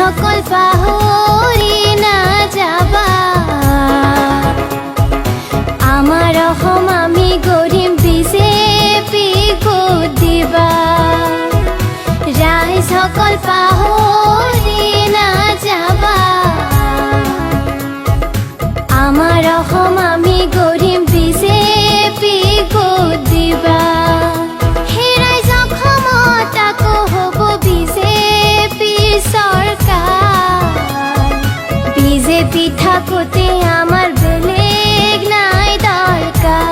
সকল পাহৰি নাযাবা আমাৰ অসম আমি গঢ়িম বিজেপিক ভোট দিবা ৰাইজ সকল পাহৰি নাযাবা আমাৰ অসম আমি গঢ়িম বিজেপিক ভোট দিবা সেই ৰাইজ অসমত আকৌ হ'ব বিজেপিৰ চৰকাৰ বিজেপি থাকোঁতে আমাৰ বেলেগ নাই দৰকাৰ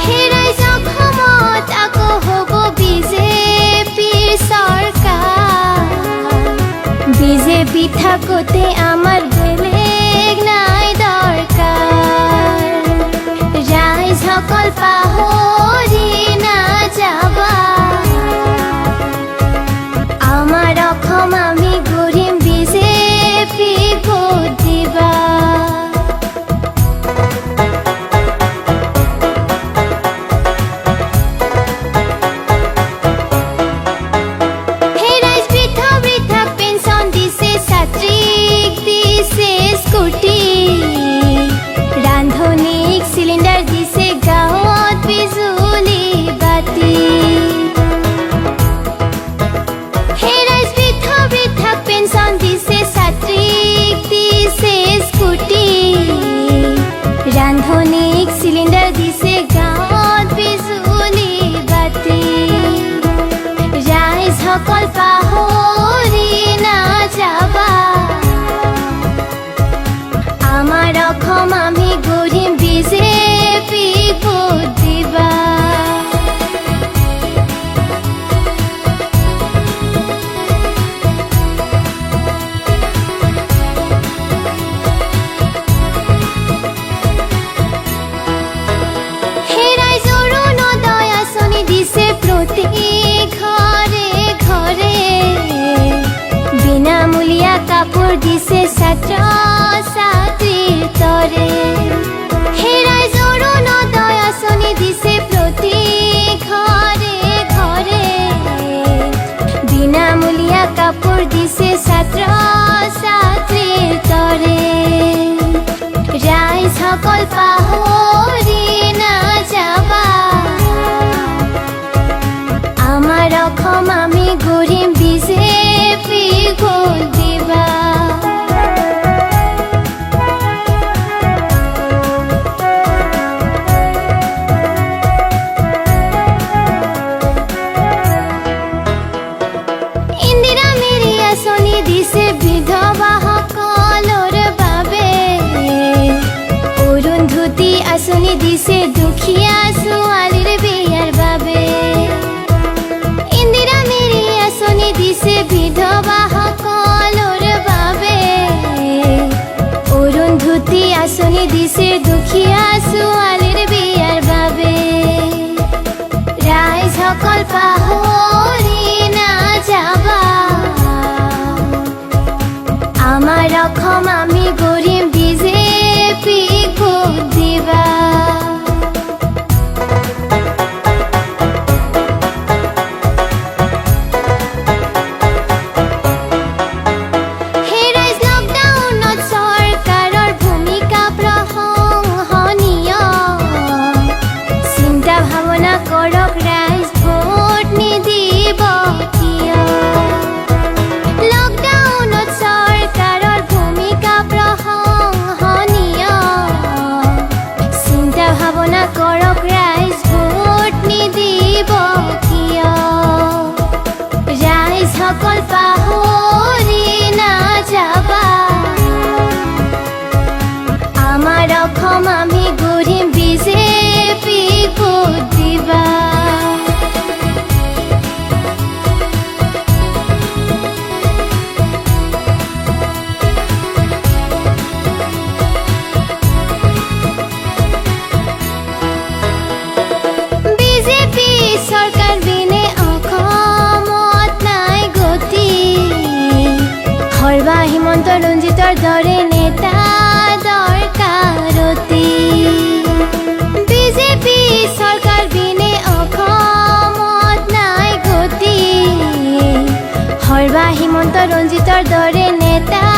সেই ৰাইজ অসমত আকৌ হ'ব বিজেপিৰ চৰকাৰ বিজেপি থাকোঁতে আমাৰ বেলেগ নাই দৰকাৰ ৰাইজ সকল পাহৰি নাযাবা আমাৰ অসম আমি গঢ়িম বিজেপিক ভোট দিবা रांधनिक सिलिंडर दिसे गाँवत बिजुली बाती राइज वृद्धा पेंशन दिसे छात्रीक दिसे स्कूटी रांधनिक सिलिंडर दिसे गाँवत बिजुली बाती राइज सकल पाहरि नाजाबा আমাৰ অসম আমি গঢ়িম বিজেপিক ভোট দিবা সেই ৰাইজৰ অৰুণোদয় আঁচনি দিছে প্ৰতি ঘৰে ঘৰে বিনামূলীয়া কাপোৰ দিছে ছাত্ৰ ছাত্ৰীৰ তৰে সেই ৰাইজৰ অৰুণোদয় আঁচনি দিছে প্ৰতি ঘৰে ঘৰে বিনামূলীয়া কাপোৰ দিছে ছাত্ৰ ছাত্ৰীৰ তৰে ৰাইজ সকল পাহৰি নাযাবা আমাৰ অসম আমি গঢ়িম বিজেপিক ভোট দিবা দিছে বিধৱাসকলৰ বাবে অৰুন্ধতী আঁচনি দিছে দুখীয়া ছোৱালীৰ বিয়াৰ বাবে ইন্দিৰা মেৰী আঁচনি দিছে বিধৱাসকলৰ বাবে অৰুন্ধতী আঁচনি দিছে দুখীয়া ছোৱালীৰ বিয়াৰ বাবে ৰাইজ সকল পাহৰি নাযাবা আমাৰ অসম আমি গঢ়িম বিজেপিক ভোট দিবা সেই ৰাইজ লকডাউনত চৰকাৰৰ ভূমিকা প্ৰশংসনীয় চিন্তা ভাৱনা কৰক ৰাইজ ভোট নিদিব কিয় লকডাউনত চৰকাৰৰ ভূমিকা প্ৰশংসনীয় চিন্তা ভাৱনা কৰক ৰাইজ ভোট নিদিব কিয় ৰাইজ সকল পাহৰি নাযাবা আমাৰ অসম আমি গঢ়িম বিজেপিক ভোট দিবা চৰকাৰ বিনে অসমত নাই গতি সৰ্বা হিমন্ত ৰঞ্জিতৰ দৰে নেতা দৰকাৰতি বিজেপি চৰকাৰ বিনে অসমত নাই গতি সৰ্বা হিমন্ত ৰঞ্জিতৰ দৰে নেতা